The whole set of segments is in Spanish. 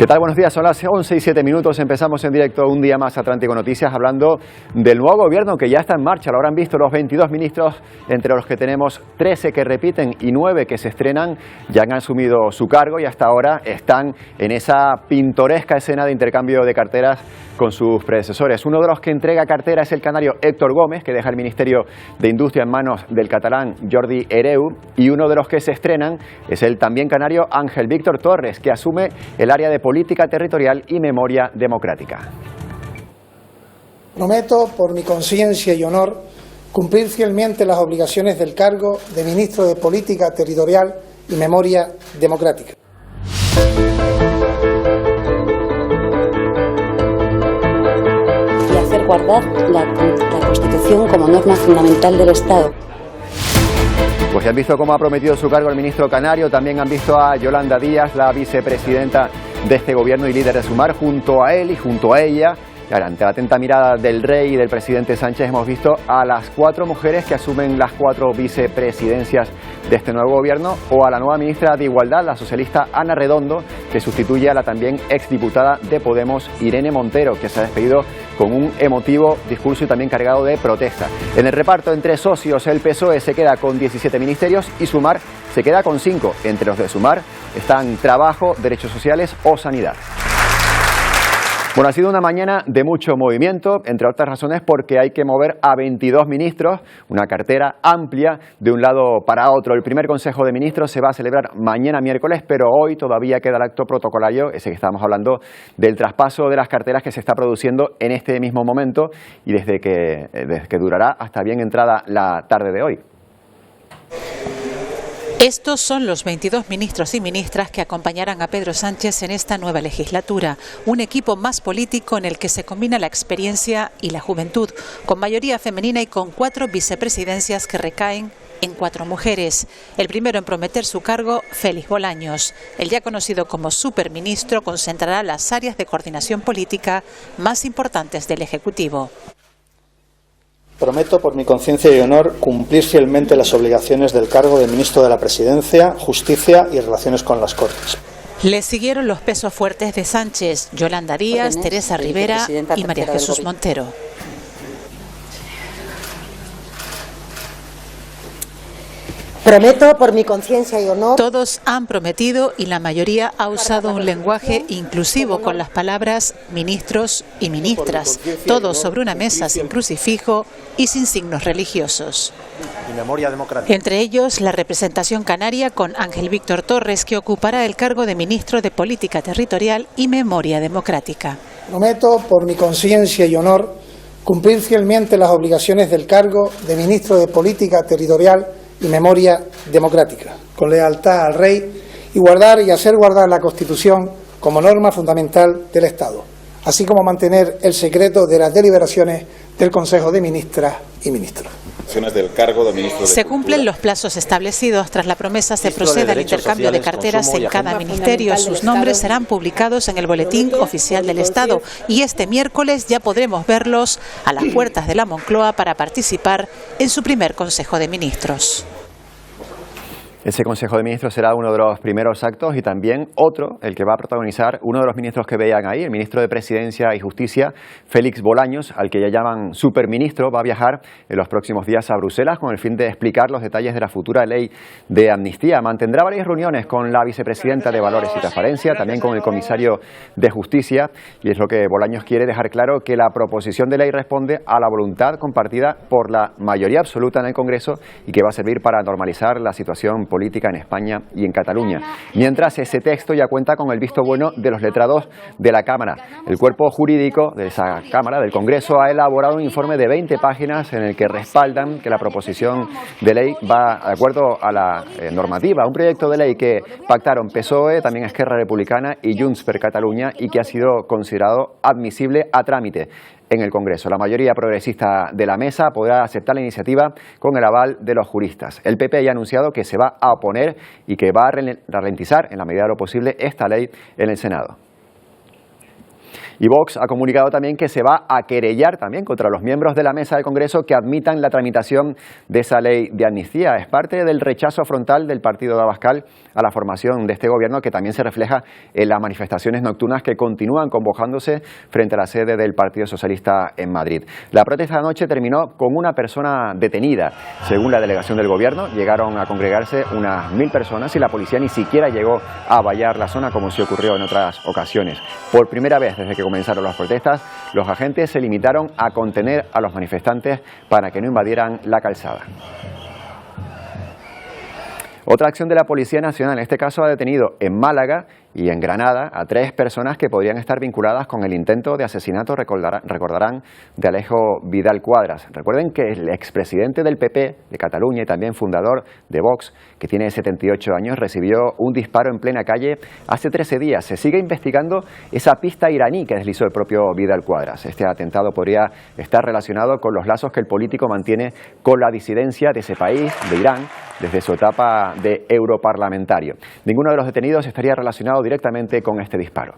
¿Qué tal? Buenos días, son las 11:07. Empezamos en directo un día más Atlántico Noticias hablando del nuevo gobierno que ya está en marcha. Lo habrán visto los 22 ministros, entre los que tenemos 13 que repiten y 9 que se estrenan, ya han asumido su cargo y hasta ahora están en esa pintoresca escena de intercambio de carteras con sus predecesores. Uno de los que entrega cartera es el canario Héctor Gómez, que deja el Ministerio de Industria en manos del catalán Jordi Hereu, y uno de los que se estrenan es el también canario Ángel Víctor Torres, que asume el área de Política Territorial y Memoria Democrática. Prometo, por mi conciencia y honor, cumplir fielmente las obligaciones del cargo de Ministro de Política Territorial y Memoria Democrática. Y hacer guardar la Constitución como norma fundamental del Estado. Pues ya han visto cómo ha prometido su cargo el ministro canario, también han visto a Yolanda Díaz, la vicepresidenta de este gobierno y líder de Sumar, junto a él y junto a ella. Y ahora, ante la atenta mirada del rey y del presidente Sánchez, hemos visto a las 4 mujeres que asumen las 4 vicepresidencias de este nuevo gobierno, o a la nueva ministra de Igualdad, la socialista Ana Redondo, que sustituye a la también exdiputada de Podemos, Irene Montero, que se ha despedido con un emotivo discurso y también cargado de protesta. En el reparto entre socios, el PSOE se queda con 17 ministerios y Sumar se queda con 5. Entre los de Sumar están Trabajo, Derechos Sociales o Sanidad. Bueno, ha sido una mañana de mucho movimiento, entre otras razones porque hay que mover a 22 ministros, una cartera amplia de un lado para otro. El primer Consejo de Ministros se va a celebrar mañana miércoles, pero hoy todavía queda el acto protocolario, ese que estábamos hablando, del traspaso de las carteras que se está produciendo en este mismo momento y desde que durará hasta bien entrada la tarde de hoy. Estos son los 22 ministros y ministras que acompañarán a Pedro Sánchez en esta nueva legislatura. Un equipo más político en el que se combina la experiencia y la juventud, con mayoría femenina y con 4 vicepresidencias que recaen en 4 mujeres. El primero en prometer su cargo, Félix Bolaños. El ya conocido como superministro concentrará las áreas de coordinación política más importantes del Ejecutivo. Prometo, por mi conciencia y honor, cumplir fielmente las obligaciones del cargo de Ministro de la Presidencia, Justicia y Relaciones con las Cortes. Le siguieron los pesos fuertes de Sánchez, Yolanda Díaz, Teresa Rivera y María Jesús Montero. Prometo, por mi conciencia y honor. Todos han prometido y la mayoría ha usado un lenguaje inclusivo con las palabras ministros y ministras, todos sobre una mesa sin crucifijo y sin signos religiosos. Entre ellos, la representación canaria con Ángel Víctor Torres, que ocupará el cargo de Ministro de Política Territorial y Memoria Democrática. Prometo, por mi conciencia y honor, cumplir fielmente las obligaciones del cargo de Ministro de Política Territorial y Memoria Democrática, con lealtad al Rey y guardar y hacer guardar la Constitución como norma fundamental del Estado, así como mantener el secreto de las deliberaciones del Consejo de Ministras y Ministros. Se cumplen los plazos establecidos. Tras la promesa se procede al intercambio de carteras en cada ministerio. Sus nombres serán publicados en el Boletín Oficial del Estado y este miércoles ya podremos verlos a las puertas de la Moncloa para participar en su primer Consejo de Ministros. Ese Consejo de Ministros será uno de los primeros actos y también otro, el que va a protagonizar uno de los ministros que veían ahí, el ministro de Presidencia y Justicia, Félix Bolaños, al que ya llaman superministro. Va a viajar en los próximos días a Bruselas con el fin de explicar los detalles de la futura ley de amnistía. Mantendrá varias reuniones con la vicepresidenta de Valores y Transparencia, también con el comisario de Justicia, y es lo que Bolaños quiere dejar claro, que la proposición de ley responde a la voluntad compartida por la mayoría absoluta en el Congreso y que va a servir para normalizar la situación política en España y en Cataluña. Mientras, ese texto ya cuenta con el visto bueno de los letrados de la Cámara. El cuerpo jurídico de esa Cámara, del Congreso, ha elaborado un informe de 20 páginas en el que respaldan que la proposición de ley va de acuerdo a la normativa, un proyecto de ley que pactaron PSOE, también Esquerra Republicana y Junts per Catalunya, y que ha sido considerado admisible a trámite en el Congreso. La mayoría progresista de la mesa podrá aceptar la iniciativa con el aval de los juristas. El PP ya ha anunciado que se va a oponer y que va a ralentizar en la medida de lo posible esta ley en el Senado. Y Vox ha comunicado también que se va a querellar también contra los miembros de la mesa del Congreso que admitan la tramitación de esa ley de amnistía. Es parte del rechazo frontal del partido de Abascal a la formación de este gobierno, que también se refleja en las manifestaciones nocturnas que continúan convocándose frente a la sede del Partido Socialista en Madrid. La protesta de anoche terminó con una persona detenida. Según la delegación del gobierno, llegaron a congregarse unas 1000 personas y la policía ni siquiera llegó a vallar la zona como se ocurrió en otras ocasiones. Por primera vez desde que comenzaron las protestas, los agentes se limitaron a contener a los manifestantes para que no invadieran la calzada. Otra acción de la Policía Nacional, en este caso ha detenido en Málaga y en Granada a 3 personas que podrían estar vinculadas con el intento de asesinato, recordarán, de Alejo Vidal Quadras. Recuerden que el expresidente del PP de Cataluña y también fundador de Vox, que tiene 78 años, recibió un disparo en plena calle hace 13 días. Se sigue investigando esa pista iraní que deslizó el propio Vidal Quadras. Este atentado podría estar relacionado con los lazos que el político mantiene con la disidencia de ese país, de Irán, desde su etapa de europarlamentario. Ninguno de los detenidos estaría relacionado directamente con este disparo.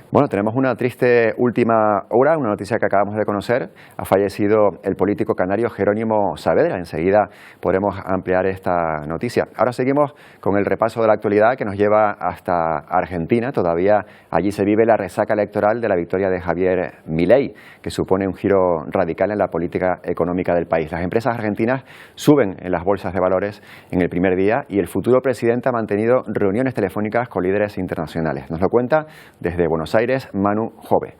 Bueno, tenemos una triste última hora, una noticia que acabamos de conocer. Ha fallecido el político canario Jerónimo Saavedra. Enseguida podremos ampliar esta noticia. Ahora seguimos con el repaso de la actualidad que nos lleva hasta Argentina. Todavía allí se vive la resaca electoral de la victoria de Javier Milei, que supone un giro radical en la política económica del país. Las empresas argentinas suben en las bolsas de valores en el primer día y el futuro presidente ha mantenido reuniones telefónicas con líderes internacionales. Nos lo cuenta desde Buenos Aires Manu Jove.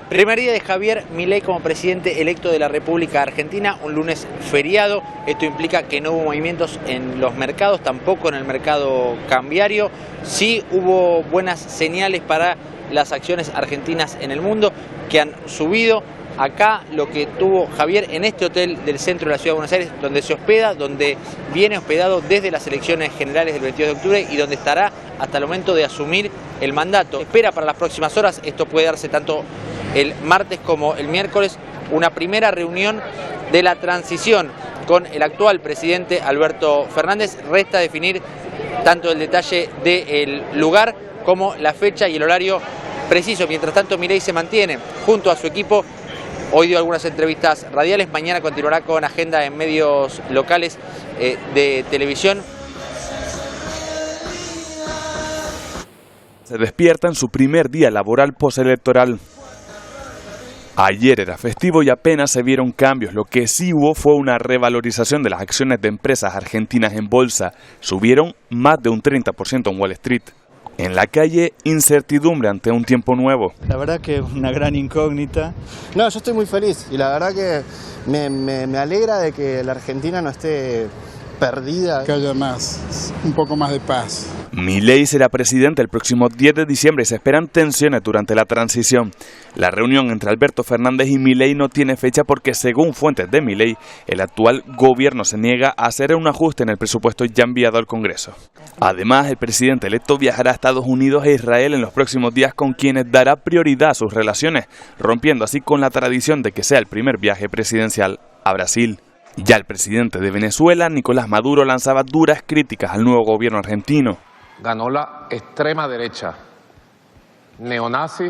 Primer día de Javier Milei como presidente electo de la República Argentina, un lunes feriado. Esto implica que no hubo movimientos en los mercados, tampoco en el mercado cambiario. Sí hubo buenas señales para las acciones argentinas en el mundo, que han subido. Acá lo que tuvo Javier en este hotel del centro de la ciudad de Buenos Aires, donde se hospeda, donde viene hospedado desde las elecciones generales del 22 de octubre y donde estará hasta el momento de asumir el mandato. Espera para las próximas horas, esto puede darse tanto el martes como el miércoles, una primera reunión de la transición con el actual presidente Alberto Fernández. Resta definir tanto el detalle del lugar como la fecha y el horario preciso. Mientras tanto, Milei se mantiene junto a su equipo. Hoy dio algunas entrevistas radiales, mañana continuará con agenda en medios locales de televisión. Se despierta en su primer día laboral postelectoral. Ayer era festivo y apenas se vieron cambios. Lo que sí hubo fue una revalorización de las acciones de empresas argentinas en bolsa. Subieron más de un 30% en Wall Street. En la calle, incertidumbre ante un tiempo nuevo. La verdad que es una gran incógnita. No, yo estoy muy feliz y la verdad que me alegra de que la Argentina no esté perdida. Que haya un poco más de paz. Milei será presidente el próximo 10 de diciembre y se esperan tensiones durante la transición. La reunión entre Alberto Fernández y Milei no tiene fecha porque, según fuentes de Milei, el actual gobierno se niega a hacer un ajuste en el presupuesto ya enviado al Congreso. Además, el presidente electo viajará a Estados Unidos e Israel en los próximos días, con quienes dará prioridad a sus relaciones, rompiendo así con la tradición de que sea el primer viaje presidencial a Brasil. Ya el presidente de Venezuela, Nicolás Maduro, lanzaba duras críticas al nuevo gobierno argentino. Ganó la extrema derecha neonazi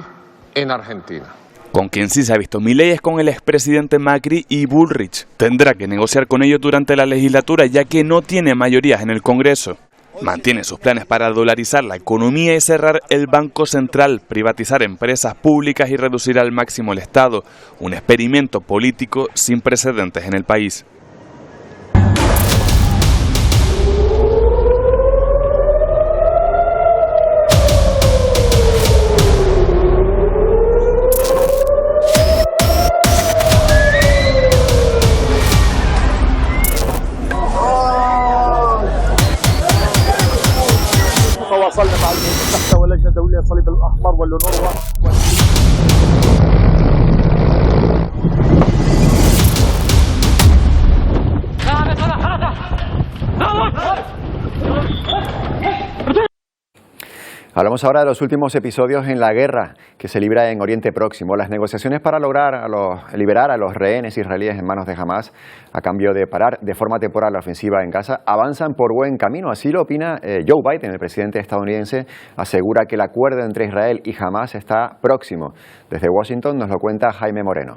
en Argentina. Con quien sí se ha visto Milei es con el expresidente Macri y Bullrich. Tendrá que negociar con ellos durante la legislatura, ya que no tiene mayorías en el Congreso. Mantiene sus planes para dolarizar la economía y cerrar el Banco Central, privatizar empresas públicas y reducir al máximo el Estado. Un experimento político sin precedentes en el país. وصلنا مع المتحدة واللجنة الدولية للصليب الأحمر والأونروا. Hablamos ahora de los últimos episodios en la guerra que se libra en Oriente Próximo. Las negociaciones para lograr liberar a los rehenes israelíes en manos de Hamás a cambio de parar de forma temporal la ofensiva en Gaza avanzan por buen camino. Así lo opina Joe Biden, el presidente estadounidense. Asegura que el acuerdo entre Israel y Hamás está próximo. Desde Washington nos lo cuenta Jaime Moreno.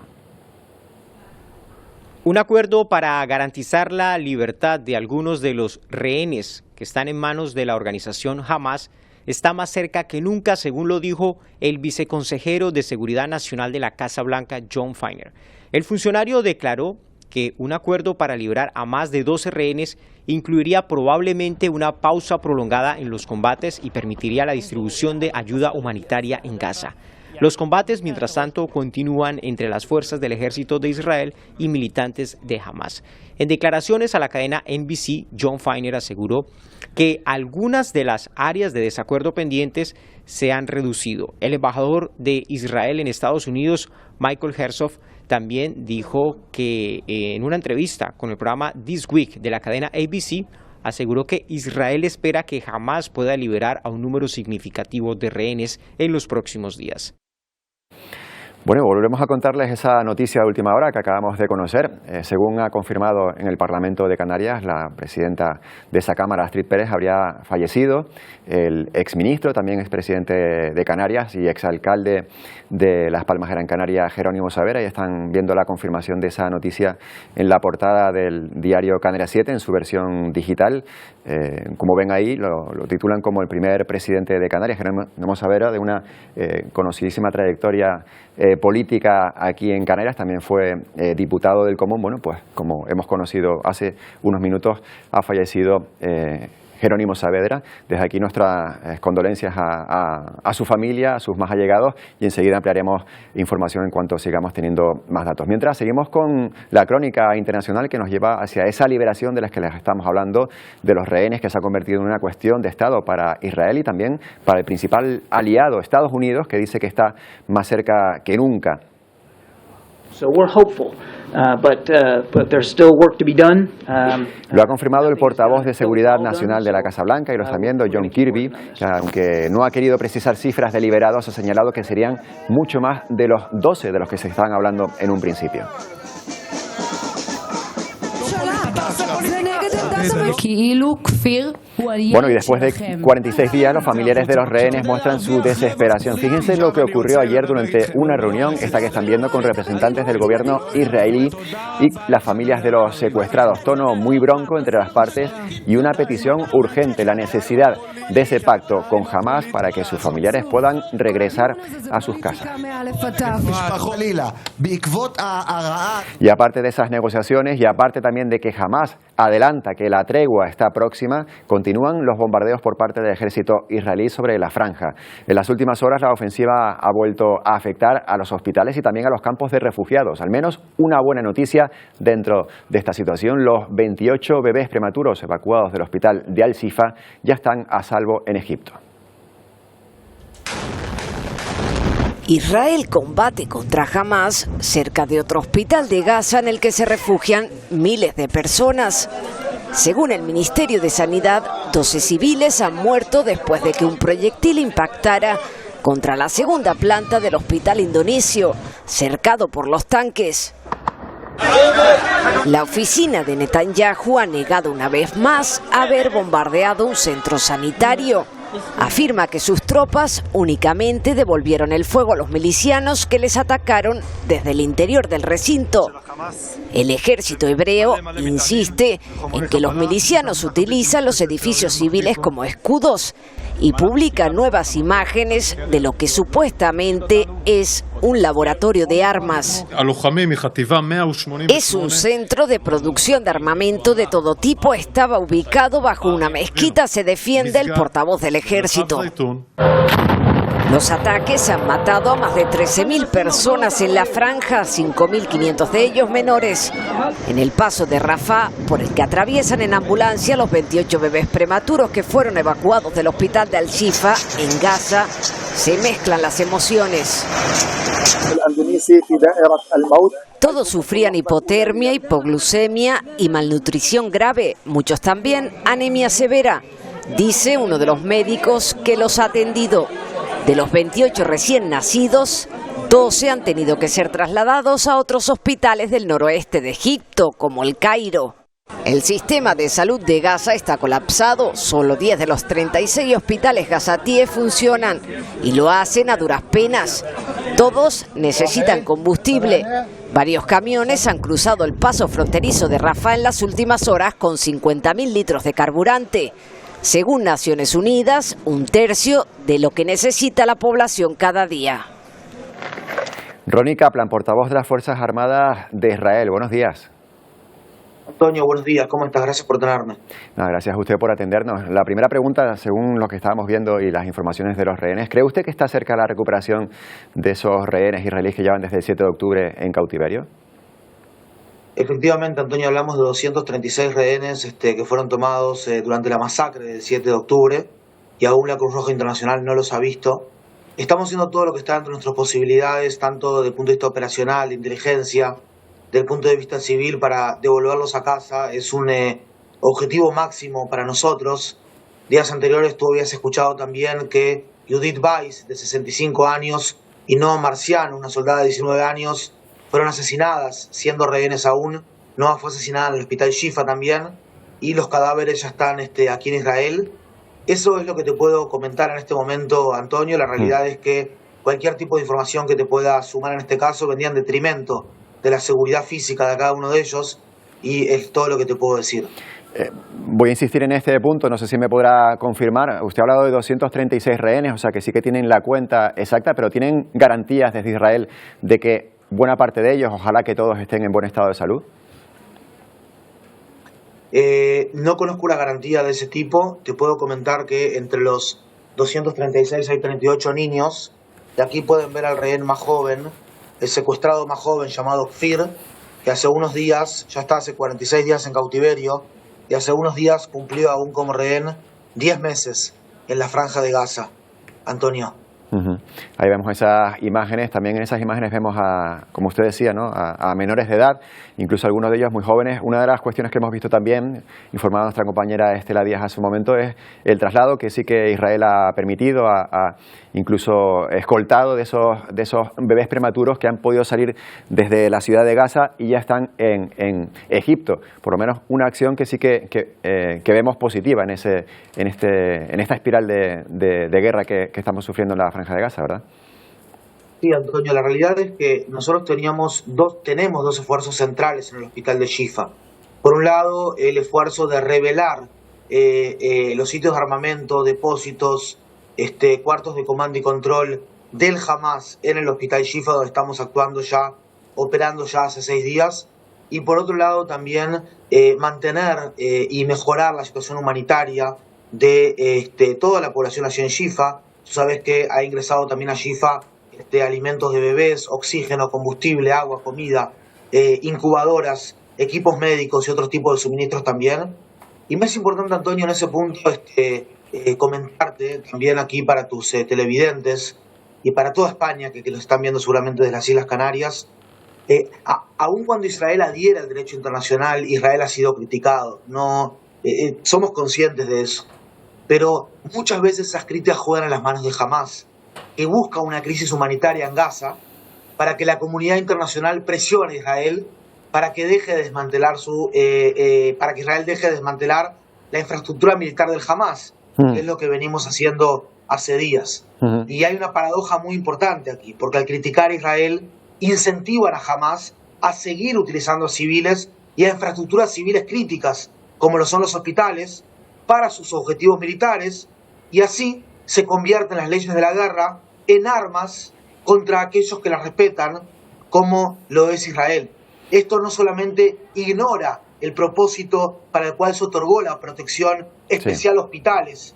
Un acuerdo para garantizar la libertad de algunos de los rehenes que están en manos de la organización Hamás está más cerca que nunca, según lo dijo el viceconsejero de Seguridad Nacional de la Casa Blanca, Jon Finer. El funcionario declaró que un acuerdo para liberar a más de 12 rehenes incluiría probablemente una pausa prolongada en los combates y permitiría la distribución de ayuda humanitaria en Gaza. Los combates, mientras tanto, continúan entre las fuerzas del ejército de Israel y militantes de Hamás. En declaraciones a la cadena NBC, Jon Finer aseguró que algunas de las áreas de desacuerdo pendientes se han reducido. El embajador de Israel en Estados Unidos, Michael Herzog, también dijo que en una entrevista con el programa This Week de la cadena ABC, aseguró que Israel espera que Hamás pueda liberar a un número significativo de rehenes en los próximos días. Bueno, volveremos a contarles esa noticia de última hora que acabamos de conocer. Según ha confirmado en el Parlamento de Canarias, la presidenta de esa Cámara, Astrid Pérez, habría fallecido. El exministro, también expresidente de Canarias y exalcalde de Las Palmas de Gran Canaria, Jerónimo Saavedra, ya están viendo la confirmación de esa noticia en la portada del diario Canarias 7 en su versión digital. Como ven ahí, lo titulan como el primer presidente de Canarias, Jerónimo Saavedra, de una conocidísima trayectoria política aquí en Canarias. También fue diputado del Común. Bueno, pues como hemos conocido hace unos minutos, ha fallecido Jerónimo Saavedra. Desde aquí nuestras condolencias a su familia, a sus más allegados, y enseguida ampliaremos información en cuanto sigamos teniendo más datos. Mientras, seguimos con la crónica internacional que nos lleva hacia esa liberación de la que les estamos hablando, de los rehenes, que se ha convertido en una cuestión de Estado para Israel y también para el principal aliado, Estados Unidos, que dice que está más cerca que nunca. So we're hopeful, but there's still work to be done. Lo ha confirmado el portavoz de Seguridad Nacional de la Casa Blanca, y lo están viendo, John Kirby, que aunque no ha querido precisar cifras de liberados, ha señalado que serían mucho más de los 12 de los que se estaban hablando en un principio. Bueno, y después de 46 días, los familiares de los rehenes muestran su desesperación. Fíjense lo que ocurrió ayer durante una reunión, esta que están viendo, con representantes del gobierno israelí y las familias de los secuestrados. Tono muy bronco entre las partes y una petición urgente, la necesidad de ese pacto con Hamás para que sus familiares puedan regresar a sus casas. Y aparte de esas negociaciones, y aparte también de que Hamás adelanta que la tregua está próxima, continúan los bombardeos por parte del ejército israelí sobre la franja. En las últimas horas, la ofensiva ha vuelto a afectar a los hospitales y también a los campos de refugiados. Al menos una buena noticia dentro de esta situación: los 28 bebés prematuros evacuados del hospital de Al-Shifa ya están a salvo en Egipto. Israel combate contra Hamás cerca de otro hospital de Gaza en el que se refugian miles de personas. Según el Ministerio de Sanidad, 12 civiles han muerto después de que un proyectil impactara contra la segunda planta del hospital indonesio, cercado por los tanques. La oficina de Netanyahu ha negado una vez más haber bombardeado un centro sanitario. Afirma que sus tropas únicamente devolvieron el fuego a los milicianos que les atacaron desde el interior del recinto. El ejército hebreo insiste en que los milicianos utilizan los edificios civiles como escudos y publica nuevas imágenes de lo que supuestamente es un laboratorio de armas. Es un centro de producción de armamento de todo tipo. Estaba ubicado bajo una mezquita, se defiende el portavoz del ejército. Los ataques han matado a más de 13.000 personas en la franja, 5.500 de ellos menores. En el paso de Rafah, por el que atraviesan en ambulancia los 28 bebés prematuros que fueron evacuados del hospital de Al-Shifa, en Gaza, se mezclan las emociones. Todos sufrían hipotermia, hipoglucemia y malnutrición grave, muchos también anemia severa. dice uno de los médicos que los ha atendido. De los 28 recién nacidos, 12 han tenido que ser trasladados a otros hospitales del noroeste de Egipto, como el Cairo. El sistema de salud de Gaza está colapsado. Solo 10 de los 36 hospitales gazatíes funcionan y lo hacen a duras penas. Todos necesitan combustible. Varios camiones han cruzado el paso fronterizo de Rafah en las últimas horas con 50.000 litros de carburante. Según Naciones Unidas, un tercio de lo que necesita la población cada día. Ronnie Kaplan, portavoz de las Fuerzas Armadas de Israel. Buenos días. Antonio, buenos días. ¿Cómo estás? Gracias por tenerme. Gracias a usted por atendernos. La primera pregunta, según lo que estábamos viendo y las informaciones de los rehenes, ¿cree usted que está cerca la recuperación de esos rehenes israelíes que llevan desde el 7 de octubre en cautiverio? Efectivamente, Antonio, hablamos de 236 rehenes que fueron tomados durante la masacre del 7 de octubre y aún la Cruz Roja Internacional no los ha visto. Estamos haciendo todo lo que está dentro de nuestras posibilidades, tanto desde el punto de vista operacional, de inteligencia, del punto de vista civil, para devolverlos a casa. Es un objetivo máximo para nosotros. Días anteriores tú habías escuchado también que Judith Weiss, de 65 años, y Noa Marciano, una soldada de 19 años, fueron asesinadas siendo rehenes aún. Noa fue asesinada en el hospital Shifa también, y los cadáveres ya están aquí en Israel. Eso es lo que te puedo comentar en este momento, Antonio. La realidad es que cualquier tipo de información que te pueda sumar en este caso vendría en detrimento de la seguridad física de cada uno de ellos, y es todo lo que te puedo decir. Voy a insistir en este punto, no sé si me podrá confirmar. Usted ha hablado de 236 rehenes, o sea que sí que tienen la cuenta exacta, pero ¿tienen garantías desde Israel de que buena parte de ellos, ojalá que todos estén en buen estado de salud? No conozco una garantía de ese tipo. Te puedo comentar que entre los 236 hay 38 niños. De aquí pueden ver al rehén más joven, el secuestrado más joven llamado Kfir, que hace unos días, ya está hace 46 días en cautiverio, y hace unos días cumplió aún como rehén 10 meses en la franja de Gaza. Antonio. Ahí vemos esas imágenes. También en esas imágenes vemos como usted decía, ¿no? a menores de edad, incluso algunos de ellos muy jóvenes. Una de las cuestiones que hemos visto también, informada nuestra compañera Estela Díaz hace un momento, es el traslado que sí que Israel ha permitido, incluso escoltado de esos bebés prematuros que han podido salir desde la ciudad de Gaza y ya están en Egipto. Por lo menos una acción que sí que vemos positiva en esta espiral de guerra que estamos sufriendo en la franja de Gaza, ¿verdad? Sí, Antonio, la realidad es que nosotros tenemos dos esfuerzos centrales en el hospital de Shifa. Por un lado, el esfuerzo de revelar los sitios de armamento, depósitos, cuartos de comando y control del Hamas en el hospital Shifa, donde estamos operando ya hace 6 días. Y por otro lado también mantener y mejorar la situación humanitaria de toda la población allí en Shifa. Tú sabes que ha ingresado también a Shifa alimentos de bebés, oxígeno, combustible, agua, comida, incubadoras, equipos médicos y otros tipos de suministros también. Y me es importante, Antonio, en ese punto comentarte también aquí para tus televidentes y para toda España, que lo están viendo seguramente desde las Islas Canarias, aun cuando Israel adhiere al derecho internacional, Israel ha sido criticado. Somos conscientes de eso. Pero muchas veces esas críticas juegan en las manos de Hamas, que busca una crisis humanitaria en Gaza para que la comunidad internacional presione a Israel para que deje de desmantelar para que Israel deje de desmantelar la infraestructura militar del Hamas, que es lo que venimos haciendo hace días. Y hay una paradoja muy importante aquí, porque al criticar a Israel incentivan a Hamas a seguir utilizando a civiles y a infraestructuras civiles críticas, como lo son los hospitales, para sus objetivos militares, y así se convierten las leyes de la guerra en armas contra aquellos que las respetan, como lo es Israel. Esto no solamente ignora el propósito para el cual se otorgó la protección especial a hospitales,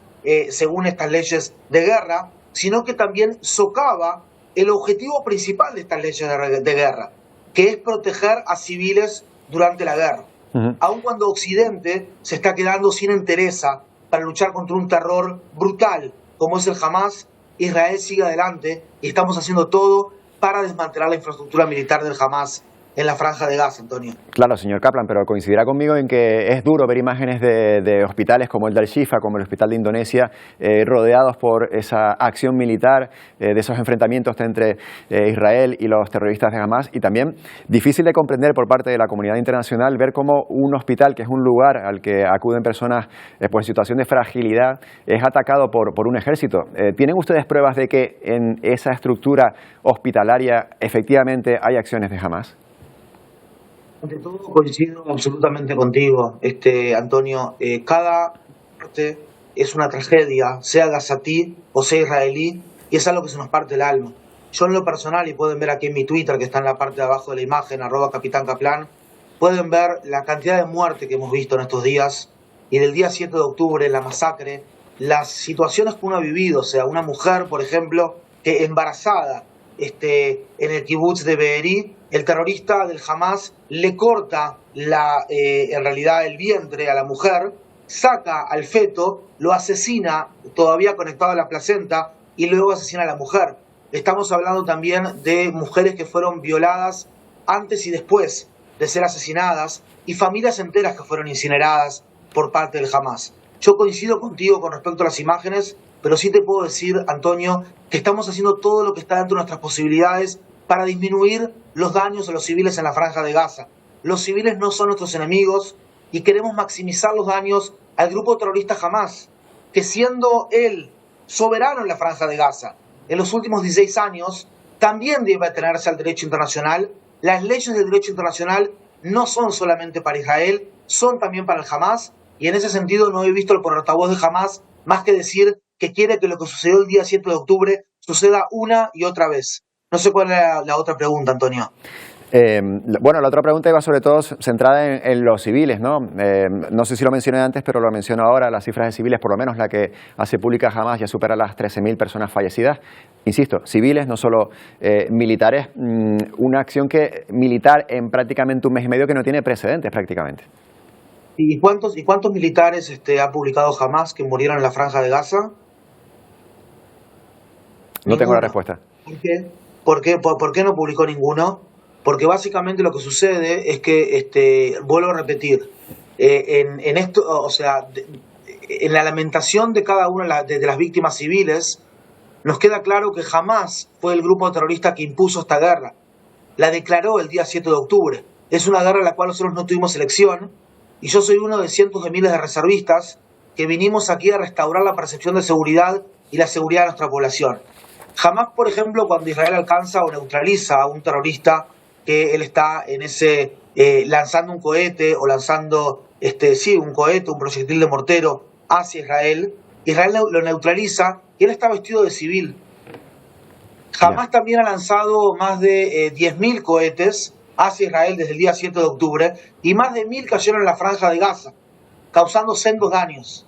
según estas leyes de guerra, sino que también socava el objetivo principal de estas leyes de guerra, que es proteger a civiles durante la guerra. Aun cuando Occidente se está quedando sin entereza para luchar contra un terror brutal como es el Hamas, Israel sigue adelante y estamos haciendo todo para desmantelar la infraestructura militar del Hamas en la Franja de Gaza, Antonio. Claro, señor Kaplan, pero coincidirá conmigo en que es duro ver imágenes de hospitales como el de Al-Shifa, como el hospital de Indonesia, rodeados por esa acción militar, de esos enfrentamientos entre Israel y los terroristas de Hamas, y también difícil de comprender por parte de la comunidad internacional ver cómo un hospital, que es un lugar al que acuden personas pues, en situación de fragilidad, es atacado por un ejército. ¿Tienen ustedes pruebas de que en esa estructura hospitalaria efectivamente hay acciones de Hamas? Ante todo, coincido absolutamente contigo, Antonio. Cada parte es una tragedia, sea gazatí o sea israelí, y es algo que se nos parte el alma. Yo en lo personal, y pueden ver aquí en mi Twitter, que está en la parte de abajo de la imagen, @Capitán Kaplan, pueden ver la cantidad de muerte que hemos visto en estos días, y del día 7 de octubre, la masacre, las situaciones que uno ha vivido, o sea, una mujer, por ejemplo, que embarazada en el kibutz de Be'eri, el terrorista del Hamas le corta en realidad el vientre a la mujer, saca al feto, lo asesina todavía conectado a la placenta y luego asesina a la mujer. Estamos hablando también de mujeres que fueron violadas antes y después de ser asesinadas y familias enteras que fueron incineradas por parte del Hamas. Yo coincido contigo con respecto a las imágenes, pero sí te puedo decir, Antonio, que estamos haciendo todo lo que está dentro de nuestras posibilidades para disminuir los daños a los civiles en la Franja de Gaza. Los civiles no son nuestros enemigos y queremos maximizar los daños al grupo terrorista Hamas, que siendo él soberano en la Franja de Gaza en los últimos 16 años, también debe atenerse al derecho internacional. Las leyes del derecho internacional no son solamente para Israel, son también para el Hamas, y en ese sentido no he visto el portavoz de Hamas más que decir que quiere que lo que sucedió el día 7 de octubre suceda una y otra vez. No sé cuál es la otra pregunta, Antonio. Bueno, la otra pregunta iba sobre todo centrada en los civiles, ¿no? No sé si lo mencioné antes, pero lo menciono ahora. Las cifras de civiles, por lo menos la que hace pública Hamas, ya supera las 13.000 personas fallecidas. Insisto, civiles, no solo militares. Una acción militar en prácticamente un mes y medio que no tiene precedentes prácticamente. ¿Y cuántos militares ha publicado Hamas que murieron en la Franja de Gaza? No tengo la respuesta. ¿Por qué no publicó ninguno? Porque básicamente lo que sucede es que, vuelvo a repetir, en esto, o sea, en la lamentación de cada una de las víctimas civiles, nos queda claro que Hamas fue el grupo terrorista que impuso esta guerra. La declaró el día 7 de octubre. Es una guerra en la cual nosotros no tuvimos elección, y yo soy uno de cientos de miles de reservistas que vinimos aquí a restaurar la percepción de seguridad y la seguridad de nuestra población. Jamás, por ejemplo, cuando Israel alcanza o neutraliza a un terrorista, que él está en ese lanzando un cohete o lanzando un cohete, un proyectil de mortero hacia Israel, Israel lo neutraliza y él está vestido de civil. Hamas también ha lanzado más de 10.000 cohetes hacia Israel desde el día 7 de octubre y más de 1.000 cayeron en la Franja de Gaza, causando sendos daños.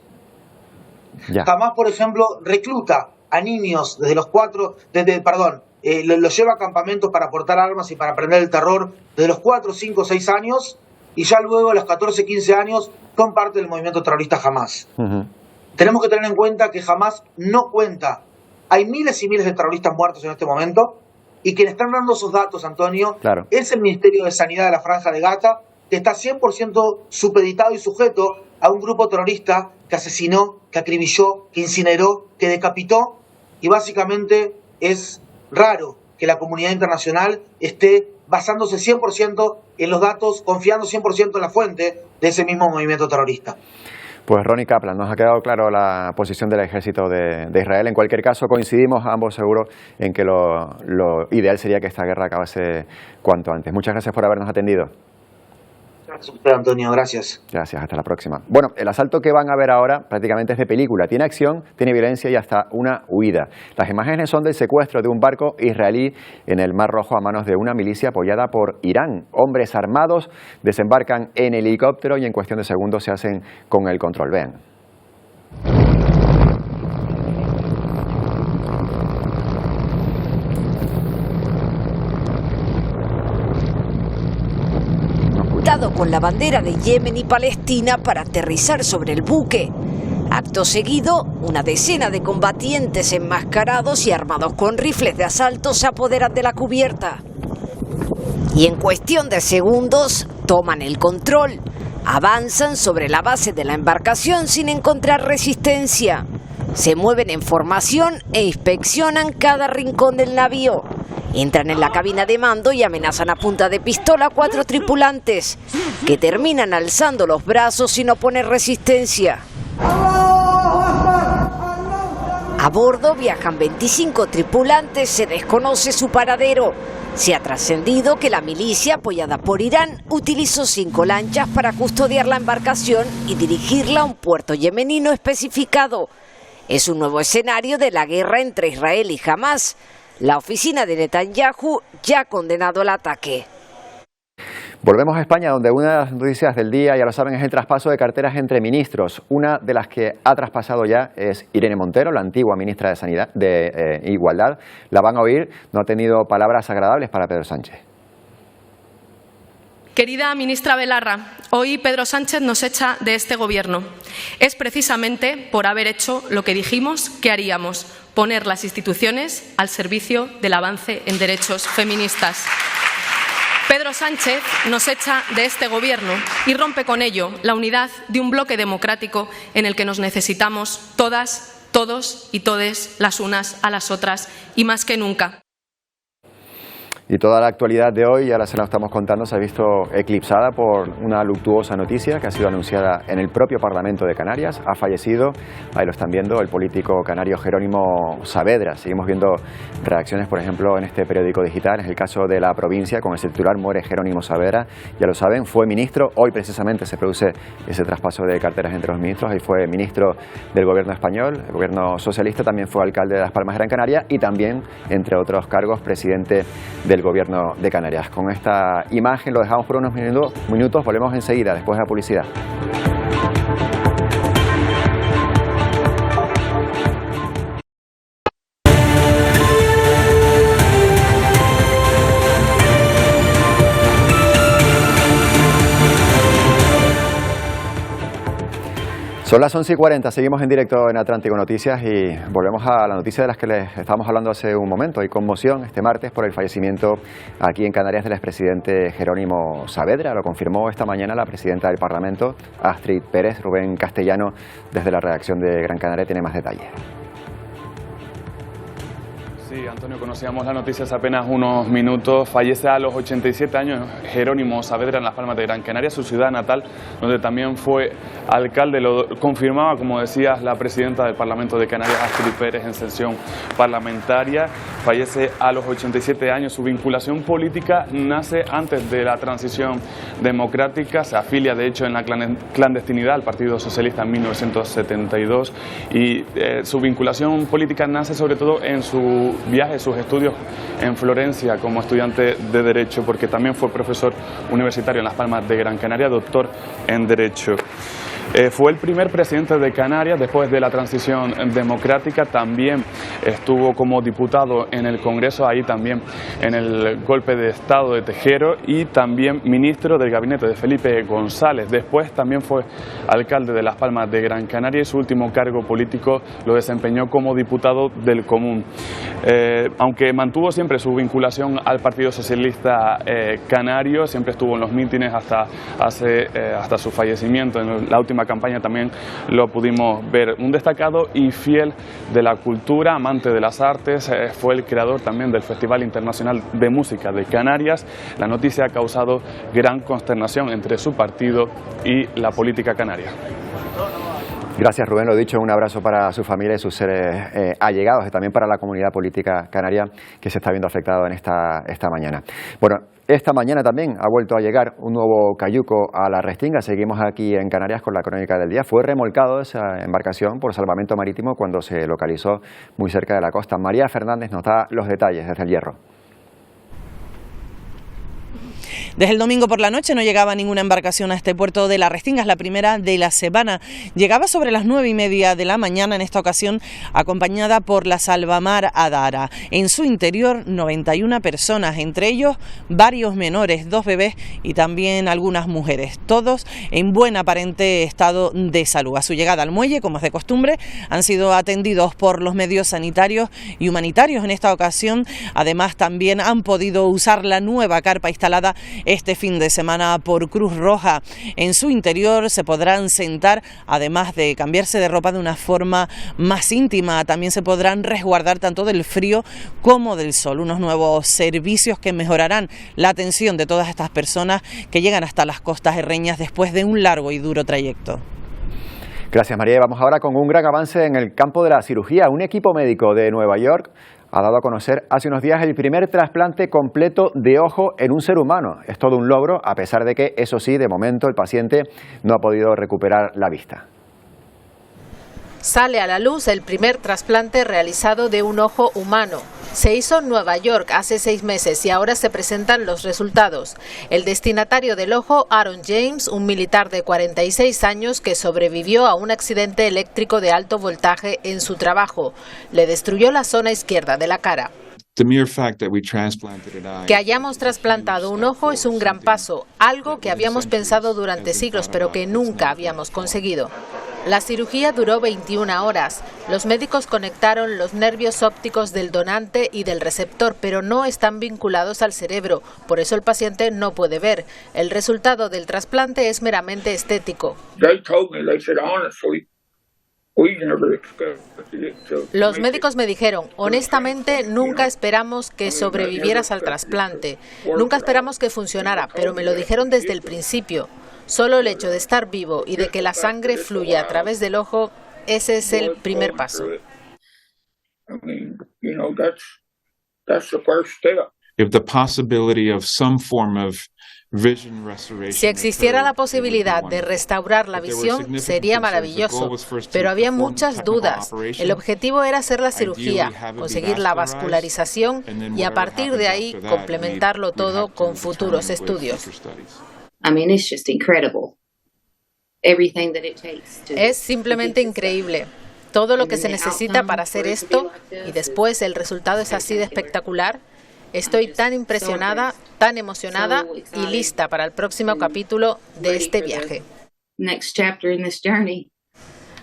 Hamas, por ejemplo, recluta a niños desde los los lleva a campamentos para portar armas y para aprender el terror desde los 4, 5, 6 años y ya luego a los 14, 15 años son parte del movimiento terrorista Hamas. Tenemos que tener en cuenta que Hamas no cuenta. Hay miles y miles de terroristas muertos en este momento y quienes están dando esos datos, Antonio, es el Ministerio de Sanidad de la Franja de Gaza, que está 100% supeditado y sujeto a un grupo terrorista que asesinó, que acribilló, que incineró, que decapitó, y básicamente es raro que la comunidad internacional esté basándose 100% en los datos, confiando 100% en la fuente de ese mismo movimiento terrorista. Pues Ronnie Kaplan, nos ha quedado claro la posición del ejército de Israel. En cualquier caso, coincidimos ambos seguro en que lo ideal sería que esta guerra acabase cuanto antes. Muchas gracias por habernos atendido. Gracias a usted, Antonio, gracias. Gracias, hasta la próxima. Bueno, el asalto que van a ver ahora prácticamente es de película. Tiene acción, tiene violencia y hasta una huida. Las imágenes son del secuestro de un barco israelí en el Mar Rojo a manos de una milicia apoyada por Irán. Hombres armados desembarcan en helicóptero y en cuestión de segundos se hacen con el control. Vean. Con la bandera de Yemen y Palestina para aterrizar sobre el buque. Acto seguido, una decena de combatientes enmascarados y armados con rifles de asalto se apoderan de la cubierta. y en cuestión de segundos toman el control. Avanzan sobre la base de la embarcación sin encontrar resistencia. Se mueven en formación e inspeccionan cada rincón del navío. Entran en la cabina de mando y amenazan a punta de pistola a 4 tripulantes, que terminan alzando los brazos sin oponer resistencia. A bordo viajan 25 tripulantes, se desconoce su paradero. Se ha trascendido que la milicia, apoyada por Irán, utilizó 5 lanchas para custodiar la embarcación y dirigirla a un puerto yemenino especificado. Es un nuevo escenario de la guerra entre Israel y Hamás. La oficina de Netanyahu ya ha condenado el ataque. Volvemos a España, donde una de las noticias del día, ya lo saben, es el traspaso de carteras entre ministros. Una de las que ha traspasado ya es Irene Montero, la antigua ministra de Sanidad, de Igualdad. La van a oír, no ha tenido palabras agradables para Pedro Sánchez. Querida ministra Belarra, hoy Pedro Sánchez nos echa de este gobierno. Es precisamente por haber hecho lo que dijimos que haríamos, poner las instituciones al servicio del avance en derechos feministas. Pedro Sánchez nos echa de este gobierno y rompe con ello la unidad de un bloque democrático en el que nos necesitamos todas, todos y todes las unas a las otras y más que nunca. Y toda la actualidad de hoy, ahora se la estamos contando, se ha visto eclipsada por una luctuosa noticia que ha sido anunciada en el propio Parlamento de Canarias. Ha fallecido, ahí lo están viendo, el político canario Jerónimo Saavedra. Seguimos viendo reacciones, por ejemplo, en este periódico digital. En el caso de La Provincia, con ese titular, muere Jerónimo Saavedra. Ya lo saben, fue ministro. Hoy precisamente se produce ese traspaso de carteras entre los ministros. Ahí fue ministro del gobierno español, el gobierno socialista. También fue alcalde de Las Palmas de Gran Canaria y también, entre otros cargos, presidente del gobierno de Canarias. Con esta imagen lo dejamos por unos minutos, volvemos enseguida después de la publicidad. Son las 11:40, seguimos en directo en Atlántico Noticias y volvemos a la noticia de las que les estábamos hablando hace un momento. Hay conmoción este martes por el fallecimiento aquí en Canarias del expresidente Jerónimo Saavedra. Lo confirmó esta mañana la presidenta del Parlamento, Astrid Pérez. Rubén Castellano, desde la redacción de Gran Canaria, tiene más detalles. Sí, Antonio, conocíamos las noticias hace apenas unos minutos. Fallece a los 87 años Jerónimo Saavedra en Las Palmas de Gran Canaria, su ciudad natal, donde también fue alcalde. Lo confirmaba, como decías, la presidenta del Parlamento de Canarias, Astrid Pérez, en sesión parlamentaria. Fallece a los 87 años. Su vinculación política nace antes de la transición democrática. Se afilia, de hecho, en la clandestinidad al Partido Socialista en 1972 y su vinculación política nace sobre todo en su viaje, sus estudios en Florencia como estudiante de Derecho, porque también fue profesor universitario en Las Palmas de Gran Canaria, doctor en Derecho. Fue el primer presidente de Canarias después de la transición democrática. También estuvo como diputado en el Congreso, ahí también en el golpe de Estado de Tejero, y también ministro del gabinete de Felipe González. Después también fue alcalde de Las Palmas de Gran Canaria y su último cargo político lo desempeñó como diputado del Común. Aunque mantuvo siempre su vinculación al Partido Socialista Canario, siempre estuvo en los mítines hasta su fallecimiento. En la última campaña también lo pudimos ver. Un destacado y fiel de la cultura, amante de las artes, fue el creador también del Festival Internacional de Música de Canarias. La noticia ha causado gran consternación entre su partido y la política canaria. Gracias, Rubén. Lo dicho, un abrazo para su familia y sus seres allegados y también para la comunidad política canaria que se está viendo afectada en esta mañana. Bueno, esta mañana también ha vuelto a llegar un nuevo cayuco a la Restinga. Seguimos aquí en Canarias con la crónica del día. Fue remolcado esa embarcación por salvamento marítimo cuando se localizó muy cerca de la costa. María Fernández nos da los detalles desde El Hierro. Desde el domingo por la noche no llegaba ninguna embarcación a este puerto de La Restinga, es la primera de la semana. Llegaba sobre las 9:30 de la mañana, en esta ocasión acompañada por la Salvamar Adara. En su interior 91 personas, entre ellos varios menores, 2 bebés y también algunas mujeres, todos en buen aparente estado de salud. A su llegada al muelle, como es de costumbre, han sido atendidos por los medios sanitarios y humanitarios. En esta ocasión, además, también han podido usar la nueva carpa instalada este fin de semana por Cruz Roja. En su interior se podrán sentar, además de cambiarse de ropa de una forma más íntima. También se podrán resguardar tanto del frío como del sol. Unos nuevos servicios que mejorarán la atención de todas estas personas que llegan hasta las costas herreñas después de un largo y duro trayecto. Gracias, María. Vamos ahora con un gran avance en el campo de la cirugía. Un equipo médico de Nueva York ha dado a conocer hace unos días el primer trasplante completo de ojo en un ser humano. Es todo un logro, a pesar de que, eso sí, de momento el paciente no ha podido recuperar la vista. Sale a la luz el primer trasplante realizado de un ojo humano. Se hizo en Nueva York hace 6 meses y ahora se presentan los resultados. El destinatario del ojo, Aaron James, un militar de 46 años que sobrevivió a un accidente eléctrico de alto voltaje en su trabajo. Le destruyó la zona izquierda de la cara. Que hayamos trasplantado un ojo es un gran paso, algo que habíamos pensado durante siglos pero que nunca habíamos conseguido. La cirugía duró 21 horas. Los médicos conectaron los nervios ópticos del donante y del receptor, pero no están vinculados al cerebro, por eso el paciente no puede ver. El resultado del trasplante es meramente estético. Los médicos me dijeron, honestamente, nunca esperamos que sobrevivieras al trasplante, nunca esperamos que funcionara, pero me lo dijeron desde el principio. Solo el hecho de estar vivo y de que la sangre fluya a través del ojo, ese es el primer paso. Si existiera la posibilidad de restaurar la visión, sería maravilloso, pero había muchas dudas. El objetivo era hacer la cirugía, conseguir la vascularización y a partir de ahí complementarlo todo con futuros estudios. Es simplemente increíble. Todo lo que se necesita para hacer esto y después el resultado es así de espectacular. Estoy tan impresionada, tan emocionada y lista para el próximo capítulo de este viaje.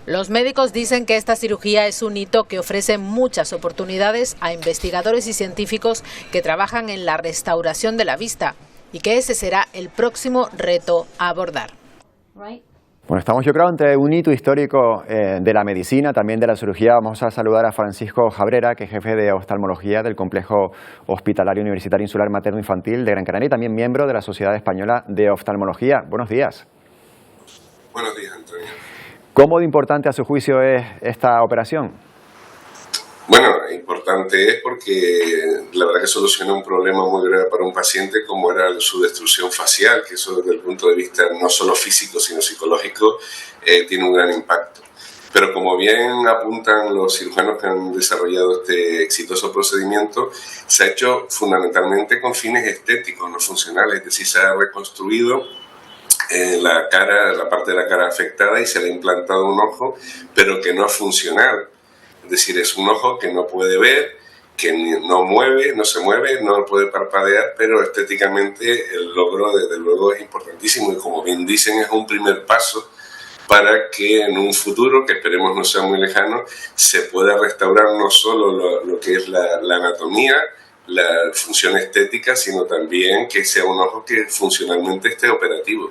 Los médicos dicen que esta cirugía es un hito que ofrece muchas oportunidades a investigadores y científicos que trabajan en la restauración de la vista y que ese será el próximo reto a abordar. Bueno, estamos yo creo ante un hito histórico de la medicina, también de la cirugía. Vamos a saludar a Francisco Jabrera, que es jefe de oftalmología del Complejo Hospitalario Universitario Insular Materno Infantil de Gran Canaria y también miembro de la Sociedad Española de Oftalmología. Buenos días. Buenos días, Antonio. ¿Cómo de importante a su juicio es esta operación? Bueno, importante es porque la verdad que soluciona un problema muy grave para un paciente como era su destrucción facial, que eso desde el punto de vista no solo físico sino psicológico tiene un gran impacto. Pero como bien apuntan los cirujanos que han desarrollado este exitoso procedimiento, se ha hecho fundamentalmente con fines estéticos, no funcionales, es decir, se ha reconstruido la cara, la parte de la cara afectada y se le ha implantado un ojo, pero que no es funcional. Es decir, es un ojo que no puede ver, que no mueve, no se mueve, no puede parpadear, pero estéticamente el logro desde luego es importantísimo y como bien dicen es un primer paso para que en un futuro, que esperemos no sea muy lejano, se pueda restaurar no solo lo que es la anatomía, la función estética, sino también que sea un ojo que funcionalmente esté operativo.